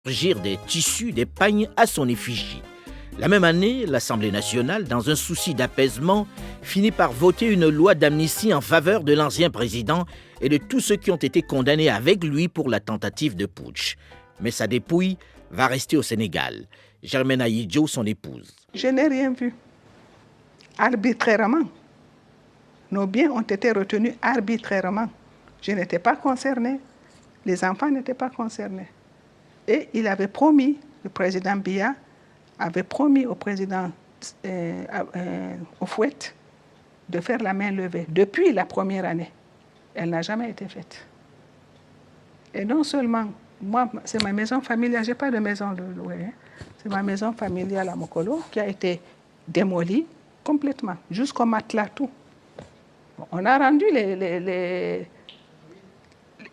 élargir des tissus, des pagnes à son effigie. La même année, l'Assemblée nationale, dans un souci d'apaisement, finit par voter une loi d'amnistie en faveur de l'ancien président et de tous ceux qui ont été condamnés avec lui pour la tentative de putsch. Mais sa dépouille va rester au Sénégal. Germaine Ahidjo, son épouse. Je n'ai rien vu. Arbitrairement. Nos biens ont été retenus arbitrairement. Je n'étais pas concernée. Les enfants n'étaient pas concernés. Et il avait promis, le président Biya avait promis au président Houphouët de faire la main levée depuis la première année. Elle n'a jamais été faite. Et non seulement, moi, c'est ma maison familiale, je n'ai pas de maison de louer, hein. C'est ma maison familiale à Mokolo qui a été démolie complètement, jusqu'au matelas, tout. Bon, on a rendu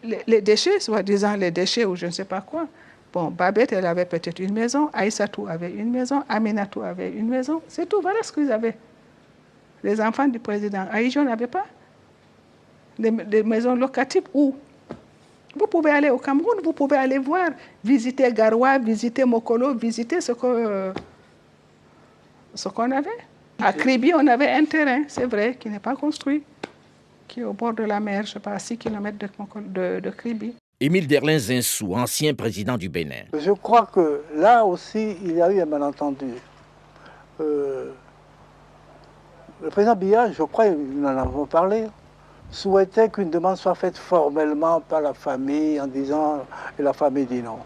les déchets, soi-disant les déchets ou je ne sais pas quoi. Bon, Babette, elle avait peut-être une maison, Aïssatou avait une maison, Aminatou avait une maison, c'est tout, voilà ce qu'ils avaient. Les enfants du président Ahidjo n'avaient pas des maisons locatives où vous pouvez aller au Cameroun, vous pouvez aller voir, visiter Garoua, visiter Mokolo, visiter ce qu'on avait. À Kribi, on avait un terrain, c'est vrai, qui n'est pas construit, qui est au bord de la mer, je ne sais pas, à 6 km de Kribi. Émile Derlin Zinsou, ancien président du Bénin. Je crois que là aussi, il y a eu un malentendu. Le président Biya, je crois, nous en avons parlé, souhaitait qu'une demande soit faite formellement par la famille en disant, et la famille dit non.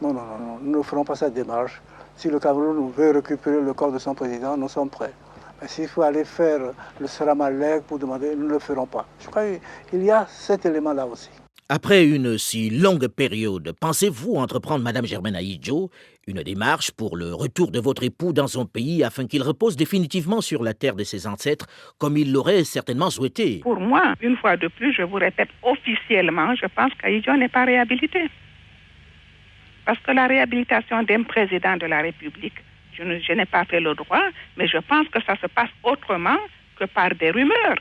Non, nous ne ferons pas cette démarche. Si le Cameroun veut récupérer le corps de son président, nous sommes prêts. Mais s'il faut aller faire le Seramalek pour demander, nous ne le ferons pas. Je crois qu'il y a cet élément-là aussi. Après une si longue période, pensez-vous entreprendre, Madame Germaine Ahidjo, une démarche pour le retour de votre époux dans son pays afin qu'il repose définitivement sur la terre de ses ancêtres, comme il l'aurait certainement souhaité? Pour moi, une fois de plus, je vous répète officiellement, je pense qu'Ahidjo n'est pas réhabilité. Parce que la réhabilitation d'un président de la République, je n'ai pas fait le droit, mais je pense que ça se passe autrement que par des rumeurs.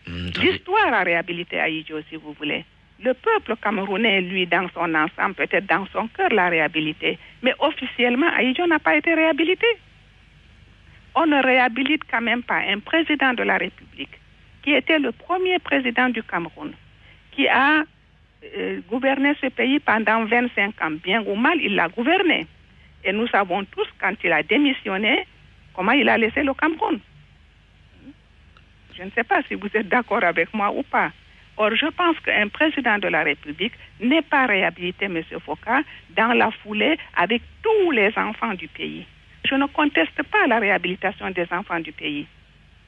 L'histoire a réhabilité Ahidjo, si vous voulez. Le peuple camerounais, lui, dans son ensemble, peut-être dans son cœur, l'a réhabilité. Mais officiellement, Ahidjo n'a pas été réhabilité. On ne réhabilite quand même pas un président de la République qui était le premier président du Cameroun, qui a gouverné ce pays pendant 25 ans. Bien ou mal, il l'a gouverné. Et nous savons tous, quand il a démissionné, comment il a laissé le Cameroun. Je ne sais pas si vous êtes d'accord avec moi ou pas. Or, je pense qu'un président de la République n'est pas réhabilité, M. Foka, dans la foulée avec tous les enfants du pays. Je ne conteste pas la réhabilitation des enfants du pays.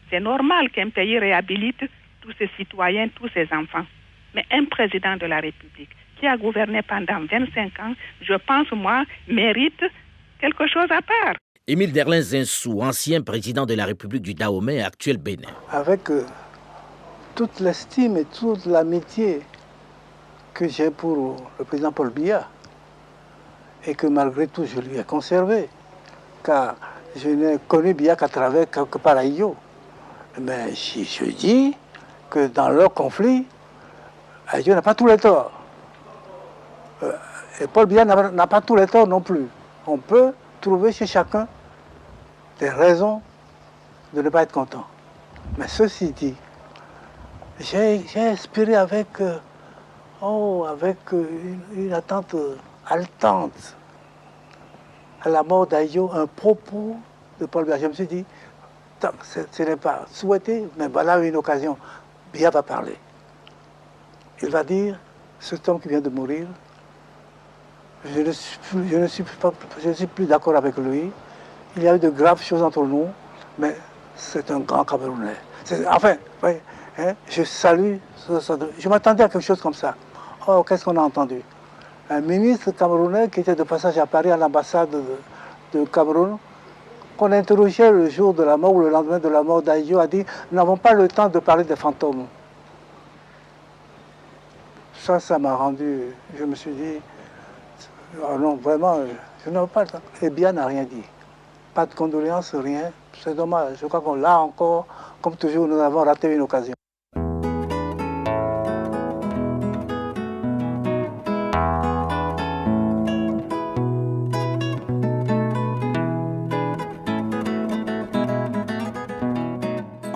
C'est normal qu'un pays réhabilite tous ses citoyens, tous ses enfants. Mais un président de la République qui a gouverné pendant 25 ans, je pense, moi, mérite quelque chose à part. Émile Derlin Zinsou, ancien président de la République du Dahomey, actuel Bénin. Avec toute l'estime et toute l'amitié que j'ai pour le président Paul Biya, et que malgré tout je lui ai conservé, car je n'ai connu Biya qu'à travers que par Ahidjo. Mais je dis que dans leur conflit, Ahidjo n'a pas tous les torts. Et Paul Biya n'a pas tous les torts non plus. On peut trouver chez chacun des raisons de ne pas être content. Mais ceci dit, j'ai inspiré avec une attente haletante à la mort d'Ahidjo un propos de Paul Biya. Je me suis dit, ce n'est pas souhaité, mais voilà une occasion. Biya va parler. Il va dire, cet homme qui vient de mourir, je ne suis plus d'accord avec lui. Il y a eu de graves choses entre nous, mais c'est un grand Camerounais. Enfin, oui, hein, je salue, je m'attendais à quelque chose comme ça. Oh, qu'est-ce qu'on a entendu? Un ministre camerounais qui était de passage à Paris à l'ambassade de Cameroun, qu'on interrogeait le jour de la mort ou le lendemain de la mort d'Ahidjo, a dit « Nous n'avons pas le temps de parler des fantômes ». Ça m'a rendu, je me suis dit, oh non, vraiment, je n'ai pas le temps. Et Biya n'a rien dit. Pas de condoléances, rien. C'est dommage. Je crois qu'on l'a encore, comme toujours, nous avons raté une occasion.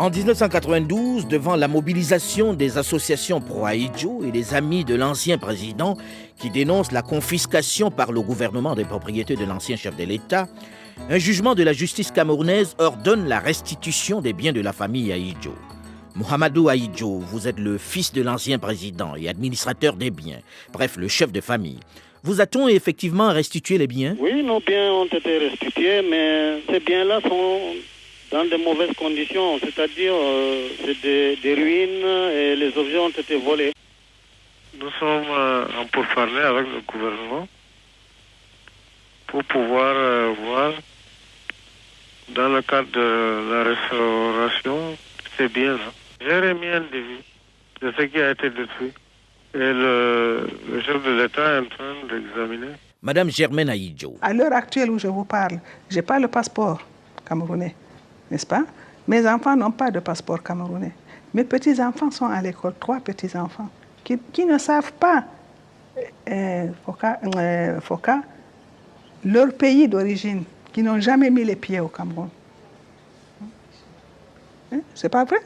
En 1992, devant la mobilisation des associations pro-Ahidjo et des amis de l'ancien président qui dénoncent la confiscation par le gouvernement des propriétés de l'ancien chef de l'État, un jugement de la justice camerounaise ordonne la restitution des biens de la famille Ahidjo. Mohamedou Ahidjo, vous êtes le fils de l'ancien président et administrateur des biens, bref, le chef de famille. Vous a-t-on effectivement restitué les biens? Oui, nos biens ont été restitués, mais ces biens-là sont dans de mauvaises conditions, c'est-à-dire c'est des ruines et les objets ont été volés. Nous sommes en pourparlers avec le gouvernement pour pouvoir voir, dans le cadre de la restauration, ces biens-là. J'ai remis un devis de ce qui a été détruit et le chef de l'État est en train d'examiner. Madame Germaine Ahidjo. À l'heure actuelle où je vous parle, je n'ai pas le passeport camerounais, n'est-ce pas? Mes enfants n'ont pas de passeport camerounais. Mes petits-enfants sont à l'école, 3 petits-enfants, qui ne savent pas Foka, leur pays d'origine, qui n'ont jamais mis les pieds au Cameroun. C'est pas vrai?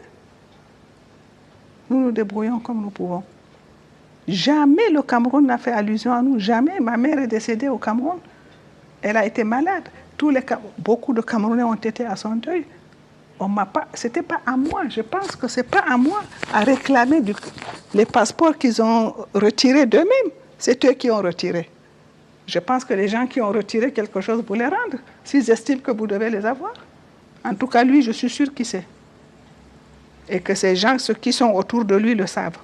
Nous nous débrouillons comme nous pouvons. Jamais le Cameroun n'a fait allusion à nous, jamais. Ma mère est décédée au Cameroun. Elle a été malade. Beaucoup de Camerounais ont été à son deuil. C'était pas à moi. Je pense que c'est pas à moi à réclamer les passeports qu'ils ont retirés d'eux-mêmes. C'est eux qui ont retiré. Je pense que les gens qui ont retiré quelque chose, vous les rendre, s'ils estiment que vous devez les avoir. En tout cas, lui, je suis sûr qu'il sait. Et que ces gens, ceux qui sont autour de lui, le savent.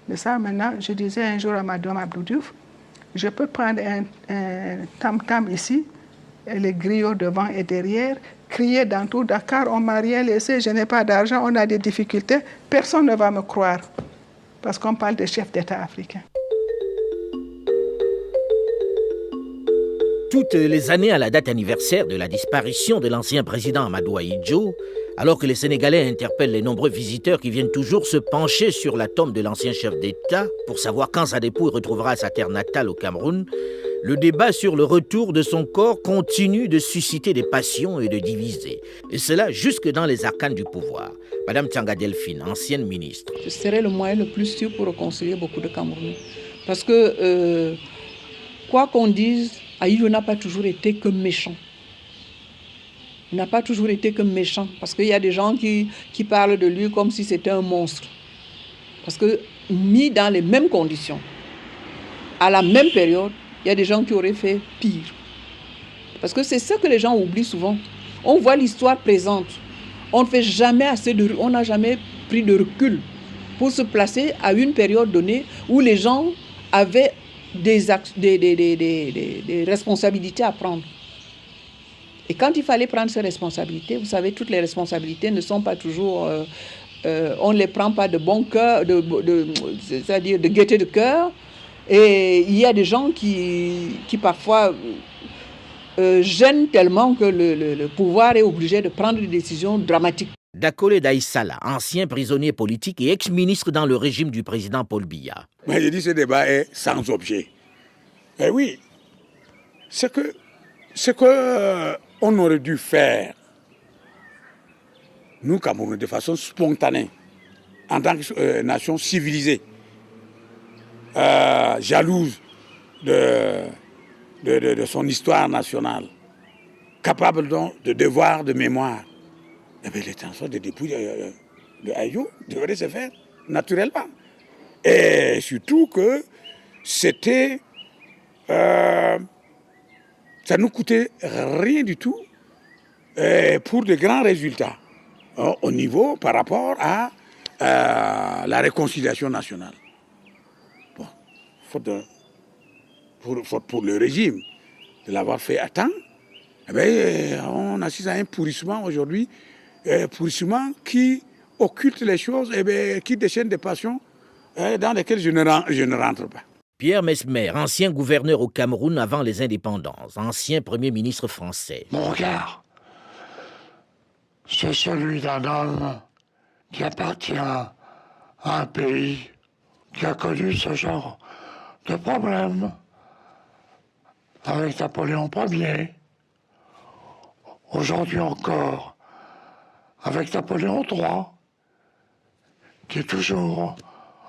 Mais ça, maintenant, je disais un jour à Madame Abdou Diouf, je peux prendre un tam-tam ici, et les griots devant et derrière, crier dans tout Dakar, on ne m'a rien laissé, je n'ai pas d'argent, on a des difficultés, personne ne va me croire. Parce qu'on parle de chefs d'État africains. Toutes les années à la date anniversaire de la disparition de l'ancien président Amadou Ahidjo, alors que les Sénégalais interpellent les nombreux visiteurs qui viennent toujours se pencher sur la tombe de l'ancien chef d'État pour savoir quand sa dépouille retrouvera sa terre natale au Cameroun, le débat sur le retour de son corps continue de susciter des passions et de diviser. Et cela jusque dans les arcanes du pouvoir. Madame Tianga Delphine, ancienne ministre. Ce serait le moyen le plus sûr pour réconcilier beaucoup de Camerounais. Parce que, quoi qu'on dise, Ahidjo n'a pas toujours été que méchant. Il n'a pas toujours été que méchant. Parce qu'il y a des gens qui parlent de lui comme si c'était un monstre. Parce que, mis dans les mêmes conditions, à la même période, il y a des gens qui auraient fait pire. Parce que c'est ce que les gens oublient souvent. On voit l'histoire présente. On ne fait jamais on n'a jamais pris de recul pour se placer à une période donnée où les gens avaient des responsabilités à prendre. Et quand il fallait prendre ces responsabilités, vous savez, toutes les responsabilités ne sont pas toujours... on ne les prend pas de bon cœur, c'est-à-dire de gaieté de cœur. Et il y a des gens qui parfois gênent tellement que le pouvoir est obligé de prendre des décisions dramatiques. Dakole Daïsala, ancien prisonnier politique et ex-ministre dans le régime du président Paul Biya. Mais je dis que ce débat est sans objet. Eh oui, ce que on aurait dû faire, nous, Camerounais, de façon spontanée, en tant que nation civilisée, jalouse de son histoire nationale, capable donc de devoir de mémoire, eh bien, les transferts de dépouilles de Ahidjo devraient se faire naturellement. Et surtout que c'était... ça nous coûtait rien du tout pour de grands résultats au niveau par rapport à la réconciliation nationale. Bon, faute pour le régime de l'avoir fait à temps, eh bien, on assiste à un pourrissement aujourd'hui, pourrissement qui occulte les choses, eh bien, qui déchaîne des passions dans lesquelles je ne rentre pas. Pierre Mesmer, ancien gouverneur au Cameroun avant les indépendances, ancien premier ministre français. Mon regard, c'est celui d'un homme qui appartient à un pays qui a connu ce genre de problème avec Napoléon Ier. Aujourd'hui encore, avec Napoléon III, qui est toujours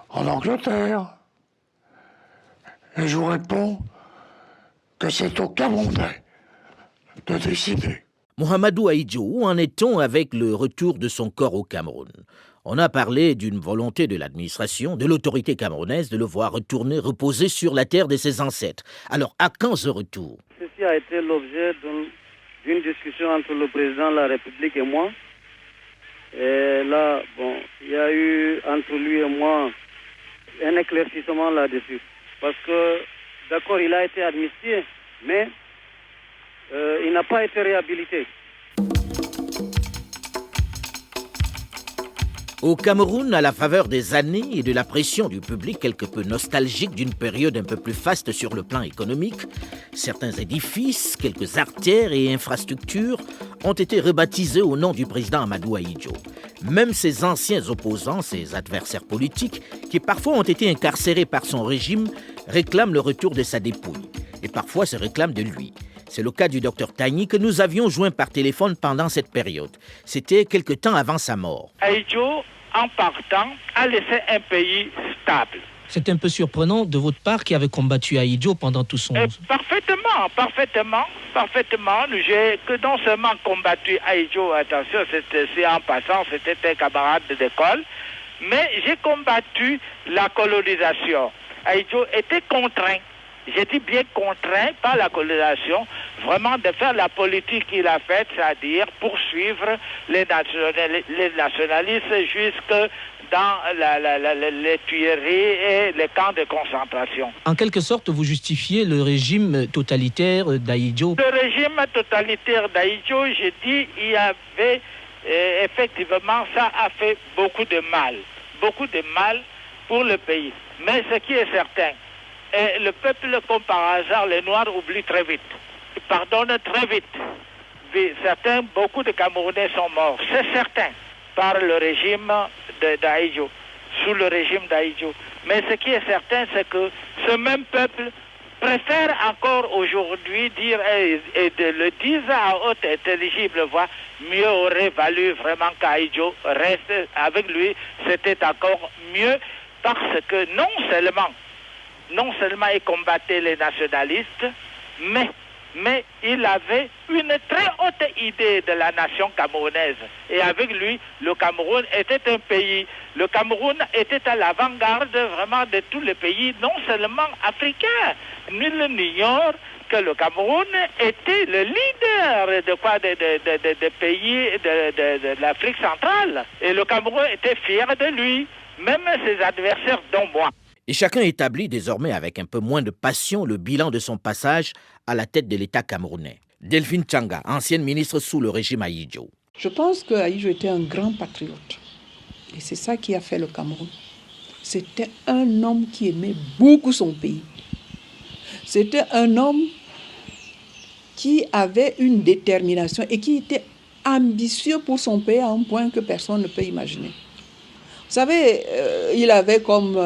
en Angleterre. Et je vous réponds que c'est au Camerounais de décider. Mohamedou Ahidjo, où en est-on avec le retour de son corps au Cameroun? On a parlé d'une volonté de l'administration, de l'autorité camerounaise de le voir retourner, reposer sur la terre de ses ancêtres. Alors, à quand ce retour? Ceci a été l'objet d'une discussion entre le président de la République et moi. Et là, il y a eu entre lui et moi un éclaircissement là-dessus. Parce que, d'accord, il a été amnistié, mais il n'a pas été réhabilité. Au Cameroun, à la faveur des années et de la pression du public quelque peu nostalgique d'une période un peu plus faste sur le plan économique, certains édifices, quelques artères et infrastructures ont été rebaptisés au nom du président Amadou Ahidjo. Même ses anciens opposants, ses adversaires politiques, qui parfois ont été incarcérés par son régime, réclament le retour de sa dépouille et parfois se réclament de lui. C'est le cas du docteur Tagny que nous avions joint par téléphone pendant cette période. C'était quelque temps avant sa mort. Ahidjo, en partant, a laissé un pays stable. C'est un peu surprenant de votre part qui avait combattu Ahidjo pendant tout son... Parfaitement. J'ai que non seulement combattu Ahidjo, attention, c'est en passant, c'était un camarade d'école, mais j'ai combattu la colonisation. Ahidjo était contraint. J'ai dit bien contraint par la colonisation, vraiment de faire la politique qu'il a faite, c'est-à-dire poursuivre les nationalistes jusque dans les tueries et les camps de concentration. En quelque sorte, vous justifiez le régime totalitaire d'Ahidjo. Le régime totalitaire d'Ahidjo, j'ai dit, il y avait effectivement, ça a fait beaucoup de mal pour le pays. Mais ce qui est certain, et le peuple, comme par hasard, les Noirs oublient très vite. Ils pardonnent très vite. Beaucoup de Camerounais sont morts, c'est certain, par le régime d'Ahidjo, sous le régime d'Ahidjo. Mais ce qui est certain, c'est que ce même peuple préfère encore aujourd'hui dire, et le disent à haute intelligible voix, mieux aurait valu vraiment qu'Ahidjo reste avec lui, c'était encore mieux, parce que non seulement il combattait les nationalistes, mais il avait une très haute idée de la nation camerounaise. Et avec lui, le Cameroun était un pays. Le Cameroun était à l'avant-garde vraiment de tous les pays, non seulement africains. Nul n'ignore que le Cameroun était le leader de pays de l'Afrique centrale. Et le Cameroun était fier de lui, même ses adversaires, dont moi. Et chacun établit désormais avec un peu moins de passion le bilan de son passage à la tête de l'État camerounais. Delphine Changa, ancienne ministre sous le régime Ahidjo. Je pense que Ahidjo était un grand patriote. Et c'est ça qui a fait le Cameroun. C'était un homme qui aimait beaucoup son pays. C'était un homme qui avait une détermination et qui était ambitieux pour son pays à un point que personne ne peut imaginer. Vous savez, il avait comme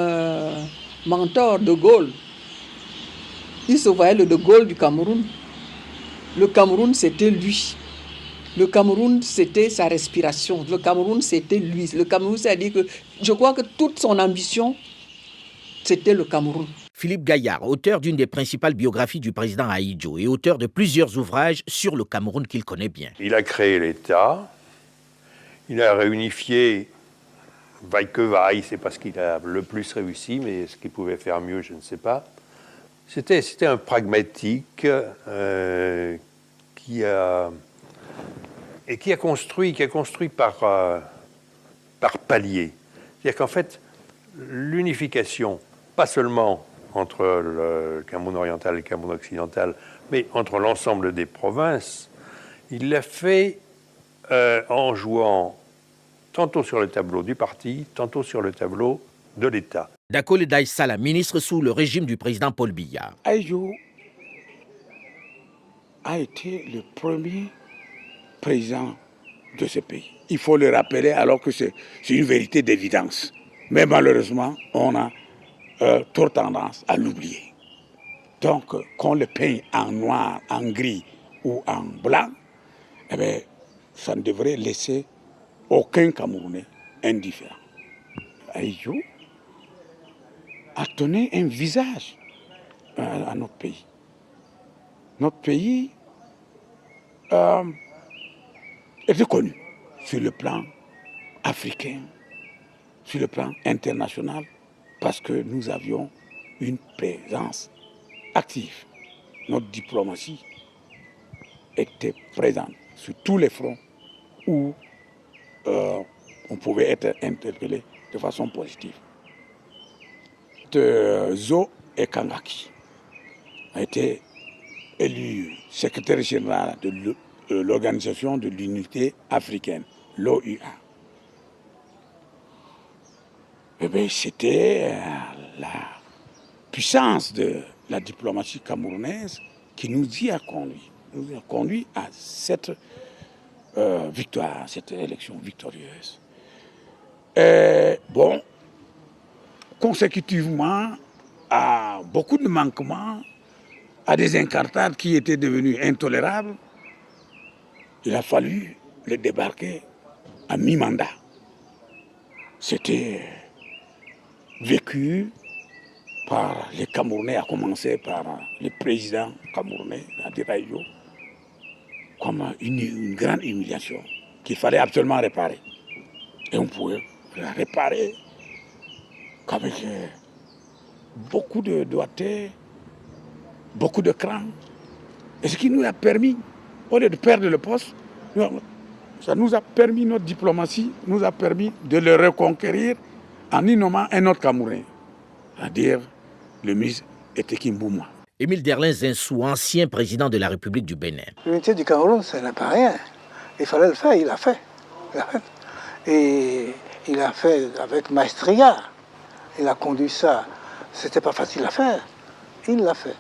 mentor De Gaulle. Il se voyait le De Gaulle du Cameroun. Le Cameroun, c'était lui. Le Cameroun, c'était sa respiration. Le Cameroun, c'était lui. Le Cameroun, c'est-à-dire que je crois que toute son ambition, c'était le Cameroun. Philippe Gaillard, auteur d'une des principales biographies du président Ahidjo et auteur de plusieurs ouvrages sur le Cameroun qu'il connaît bien. Il a créé l'État. Il a réunifié... Vaille que vaille, c'est pas ce qu'il a le plus réussi, mais ce qu'il pouvait faire mieux, je ne sais pas. C'était un pragmatique qui a construit par palier. C'est-à-dire qu'en fait, l'unification, pas seulement entre le Cameroun oriental et le Cameroun occidental, mais entre l'ensemble des provinces, il l'a fait en jouant tantôt sur le tableau du parti, tantôt sur le tableau de l'État. Dakole Daïsala, ministre sous le régime du président Paul Biya. Ahidjo a été le premier président de ce pays. Il faut le rappeler alors que c'est une vérité d'évidence. Mais malheureusement, on a trop tendance à l'oublier. Donc, qu'on le peigne en noir, en gris ou en blanc, eh bien, ça ne devrait laisser aucun Camerounais indifférent. Ahidjo a donné un visage à notre pays. Notre pays était connu sur le plan africain, sur le plan international, parce que nous avions une présence active. Notre diplomatie était présente sur tous les fronts où on pouvait être interpellé de façon positive. Zo Ekangaki a été élu secrétaire général de l'Organisation de l'Unité africaine, l'OUA. Eh bien, c'était la puissance de la diplomatie camerounaise qui nous y a conduit à cette victoire, cette élection victorieuse. Et bon, consécutivement à beaucoup de manquements, à des incartades qui étaient devenues intolérables, il a fallu les débarquer à mi-mandat. C'était vécu par les Camerounais, à commencer par le président camerounais, Ahidjo, comme une grande humiliation qu'il fallait absolument réparer. Et on pouvait la réparer qu'avec beaucoup de doigté, beaucoup de cran. Et ce qui nous a permis, au lieu de perdre le poste, ça nous a permis, notre diplomatie nous a permis de le reconquérir en y nommant un autre Camerounais, c'est-à-dire le ministre Etekin Bouma. Émile Derlin Zinsou, ancien président de la République du Bénin. L'unité du Cameroun, ça n'est pas rien. Il fallait le faire, il l'a fait. Et il l'a fait avec maestria. Il a conduit ça. C'était pas facile à faire. Il l'a fait.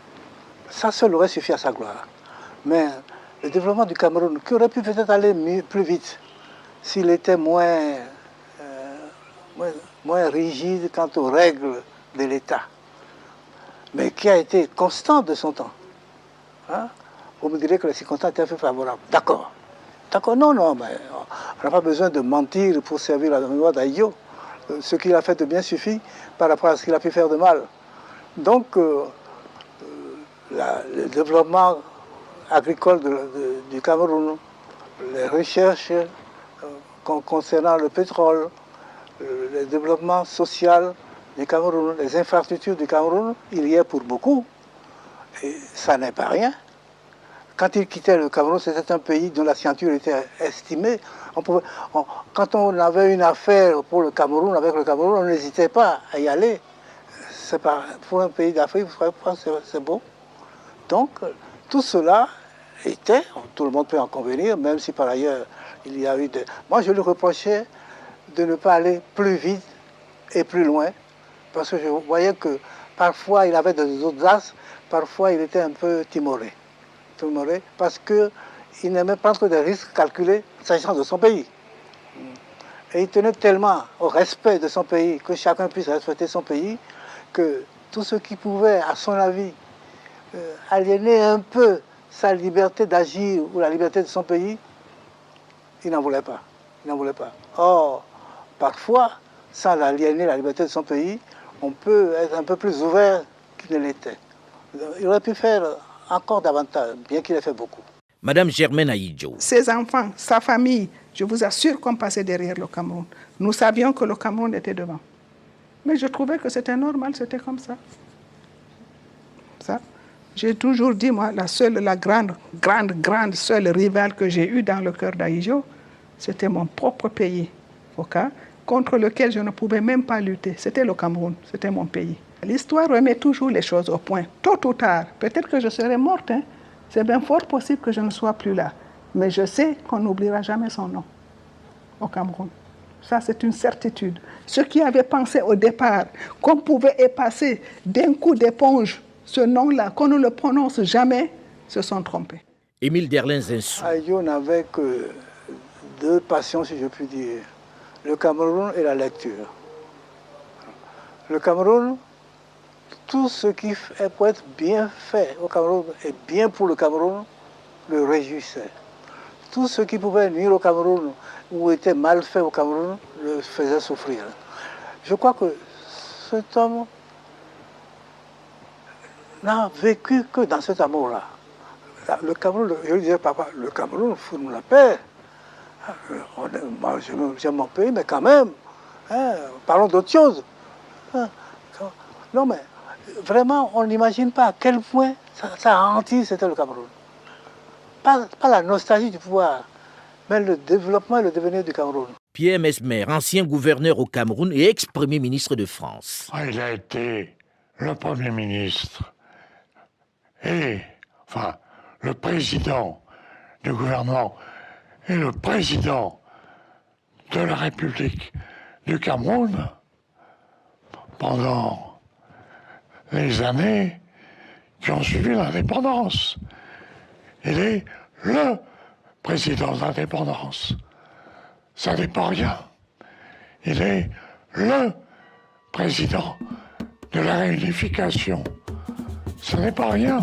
Ça seul aurait suffi à sa gloire. Mais le développement du Cameroun, qui aurait pu peut-être aller plus vite s'il était moins rigide quant aux règles de l'État, mais qui a été constant de son temps. Hein? Vous me direz que les circonstances étaient un peu favorables. D'accord. D'accord, non, mais on n'a pas besoin de mentir pour servir la mémoire d'Ahidjo. Ce qu'il a fait de bien suffit par rapport à ce qu'il a pu faire de mal. Donc, le développement agricole du Cameroun, les recherches concernant le pétrole, le développement social du Cameroun, les infrastructures du Cameroun, il y est pour beaucoup. Et ça n'est pas rien. Quand il quittait le Cameroun, c'était un pays dont la scienture était estimée. Quand on avait une affaire pour le Cameroun, avec le Cameroun, on n'hésitait pas à y aller. Pour un pays d'Afrique, c'est beau. Donc, tout cela était, tout le monde peut en convenir, même si par ailleurs, il y a eu des... Moi, je lui reprochais de ne pas aller plus vite et plus loin, parce que je voyais que parfois, il avait des audaces, parfois, il était un peu timoré. Parce qu'il n'aimait pas prendre des risques calculés s'agissant de son pays. Et il tenait tellement au respect de son pays, que chacun puisse respecter son pays, que tout ce qui pouvait, à son avis, aliéner un peu sa liberté d'agir ou la liberté de son pays, il n'en voulait pas. Or, parfois, sans aliéner la liberté de son pays, on peut être un peu plus ouvert qu'il ne l'était. Il aurait pu faire encore davantage, bien qu'il ait fait beaucoup. Madame Germaine Ahidjo. Ses enfants, sa famille, je vous assure qu'on passait derrière le Cameroun. Nous savions que le Cameroun était devant. Mais je trouvais que c'était normal, c'était comme ça. J'ai toujours dit, moi, la grande seule rivale que j'ai eue dans le cœur d'Ahidjo, c'était mon propre pays, contre lequel je ne pouvais même pas lutter. C'était le Cameroun, c'était mon pays. L'histoire remet toujours les choses au point, tôt ou tard. Peut-être que je serai morte, hein. C'est bien fort possible que je ne sois plus là. Mais je sais qu'on n'oubliera jamais son nom au Cameroun. Ça, c'est une certitude. Ceux qui avaient pensé au départ qu'on pouvait effacer d'un coup d'éponge ce nom-là, qu'on ne le prononce jamais, se sont trompés. Émile Derlin Zinsou. Ahidjo n'avait que deux passions, si je puis dire. Le Cameroun et la lecture. Le Cameroun, tout ce qui est pour être bien fait au Cameroun et bien pour le Cameroun le réjouissait. tout ce qui pouvait nuire au Cameroun ou était mal fait au Cameroun le faisait souffrir. Je crois que cet homme n'a vécu que dans cet amour-là. Le Cameroun, je lui disais, papa, le Cameroun fout nous la paix. Moi, j'aime mon pays, mais quand même, hein, parlons d'autre chose. Hein, non, mais vraiment, on n'imagine pas à quel point ça a hanti, c'était le Cameroun. Pas la nostalgie du pouvoir, mais le développement et le devenir du Cameroun. Pierre Mesmer, ancien gouverneur au Cameroun et ex-premier ministre de France. Il a été le Premier ministre et, enfin, le président du gouvernement et le président de la République du Cameroun pendant les années qui ont suivi l'indépendance. Il est le président de l'indépendance. Ça n'est pas rien. Il est le président de la réunification. Ce n'est pas rien.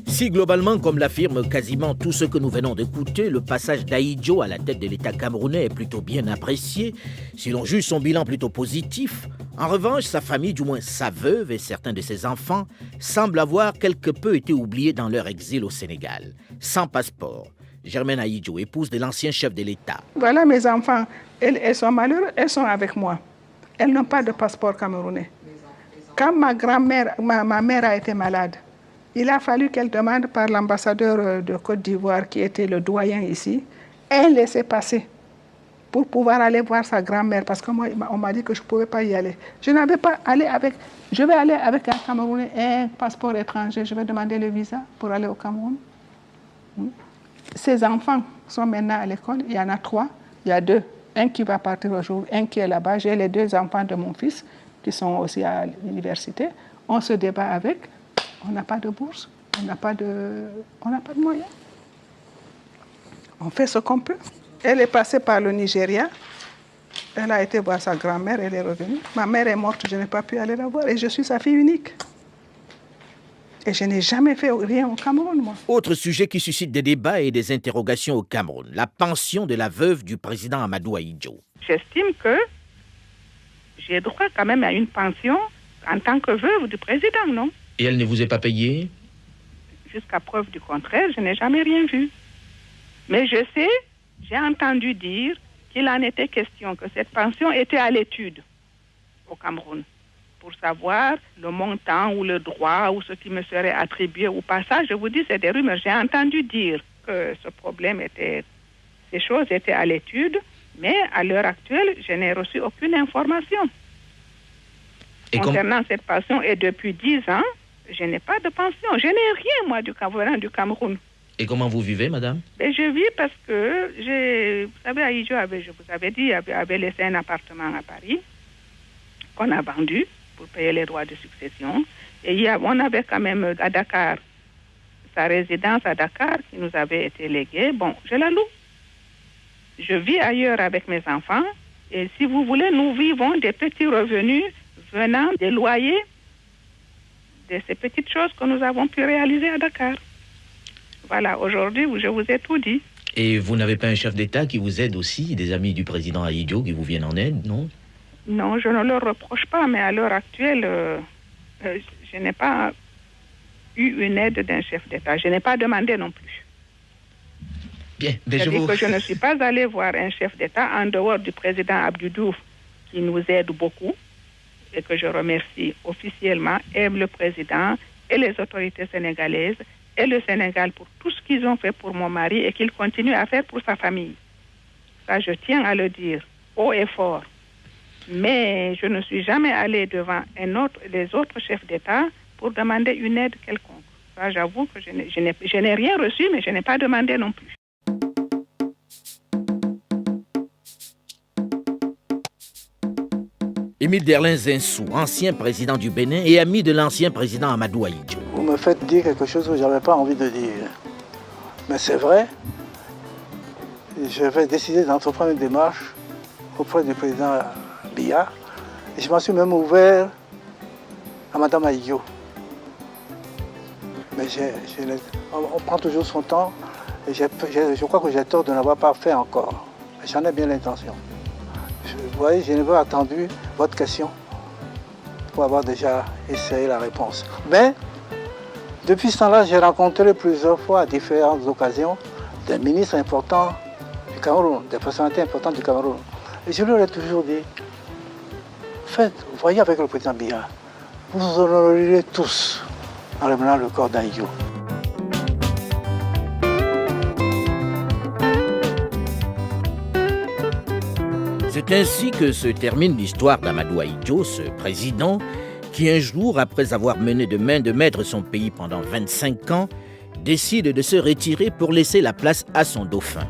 Si globalement, comme l'affirme quasiment tout ce que nous venons d'écouter, le passage d'Ahidjo à la tête de l'État camerounais est plutôt bien apprécié, si l'on juge son bilan plutôt positif, en revanche, sa famille, du moins sa veuve et certains de ses enfants, semblent avoir quelque peu été oubliés dans leur exil au Sénégal. Sans passeport, Germaine Ahidjo, épouse de l'ancien chef de l'État. Voilà mes enfants, elles sont malheureuses, elles sont avec moi. Elles n'ont pas de passeport camerounais. Quand ma grand-mère, ma mère a été malade, il a fallu qu'elle demande par l'ambassadeur de Côte d'Ivoire, qui était le doyen ici, un laissez-passer pour pouvoir aller voir sa grand-mère, parce que moi, on m'a dit que je ne pouvais pas y aller. Je n'avais pas allé avec... Je vais aller avec un Camerounais, un passeport étranger, je vais demander le visa pour aller au Cameroun. Ses enfants sont maintenant à l'école, il y en a 3, il y a 2. Un qui va partir aujourd'hui, un qui est là-bas. J'ai les 2 enfants de mon fils qui sont aussi à l'université. On se débat avec. On n'a pas de bourse, on n'a pas de moyens. On fait ce qu'on peut. Elle est passée par le Nigeria. Elle a été voir sa grand-mère, elle est revenue. Ma mère est morte, je n'ai pas pu aller la voir et je suis sa fille unique. Et je n'ai jamais fait rien au Cameroun, moi. Autre sujet qui suscite des débats et des interrogations au Cameroun, la pension de la veuve du président Amadou Ahidjo. J'estime que j'ai droit quand même à une pension en tant que veuve du président, non? Et elle ne vous est pas payée? Jusqu'à preuve du contraire, je n'ai jamais rien vu. Mais je sais, j'ai entendu dire qu'il en était question, que cette pension était à l'étude au Cameroun, pour savoir le montant ou le droit ou ce qui me serait attribué ou pas. Ça, je vous dis, c'est des rumeurs. J'ai entendu dire que ce problème était, ces choses étaient à l'étude, mais à l'heure actuelle, je n'ai reçu aucune information. Concernant cette pension, et depuis 10 ans, je n'ai pas de pension. Je n'ai rien, moi, du Cameroun. Et comment vous vivez, madame? Je vis parce que, vous savez, Ahidjo je vous avais dit, avait laissé un appartement à Paris qu'on a vendu pour payer les droits de succession. Et on avait quand même à Dakar, sa résidence à Dakar qui nous avait été léguée. Bon, je la loue. Je vis ailleurs avec mes enfants. Et si vous voulez, nous vivons des petits revenus venant des loyers de ces petites choses que nous avons pu réaliser à Dakar. Voilà, aujourd'hui, je vous ai tout dit. Et vous n'avez pas un chef d'État qui vous aide aussi, des amis du président Ahidjo qui vous viennent en aide, non? Non, je ne leur reproche pas, mais à l'heure actuelle, je n'ai pas eu une aide d'un chef d'État. Je n'ai pas demandé non plus. Bien, C'est-à-dire que je ne suis pas allé voir un chef d'État en dehors du président Abdou Diouf, qui nous aide beaucoup, et que je remercie officiellement, et le président et les autorités sénégalaises et le Sénégal pour tout ce qu'ils ont fait pour mon mari et qu'ils continuent à faire pour sa famille. Ça, je tiens à le dire haut et fort. Mais je ne suis jamais allée devant les autres chefs d'État pour demander une aide quelconque. Ça, j'avoue que je n'ai rien reçu, mais je n'ai pas demandé non plus. Émile Derlin Zinsou, ancien président du Bénin et ami de l'ancien président Amadou Ahidjo. Vous me faites dire quelque chose que je n'avais pas envie de dire. Mais c'est vrai, je vais décider d'entreprendre une démarche auprès du président Biya. Et je m'en suis même ouvert à Mme Ahidjo. Mais on prend toujours son temps. Et je crois que j'ai tort de n'avoir pas fait encore. J'en ai bien l'intention. Vous voyez, je n'ai pas attendu votre question pour avoir déjà essayé la réponse. Mais, depuis ce temps-là, j'ai rencontré plusieurs fois à différentes occasions des ministres importants du Cameroun, des personnalités importantes du Cameroun. Et je leur ai toujours dit, faites, voyez avec le président Biya, vous honorerez tous en remenant le corps d'Ahidjo. C'est ainsi que se termine l'histoire d'Amadou Ahidjo, ce président qui un jour, après avoir mené de main de maître son pays pendant 25 ans, décide de se retirer pour laisser la place à son dauphin.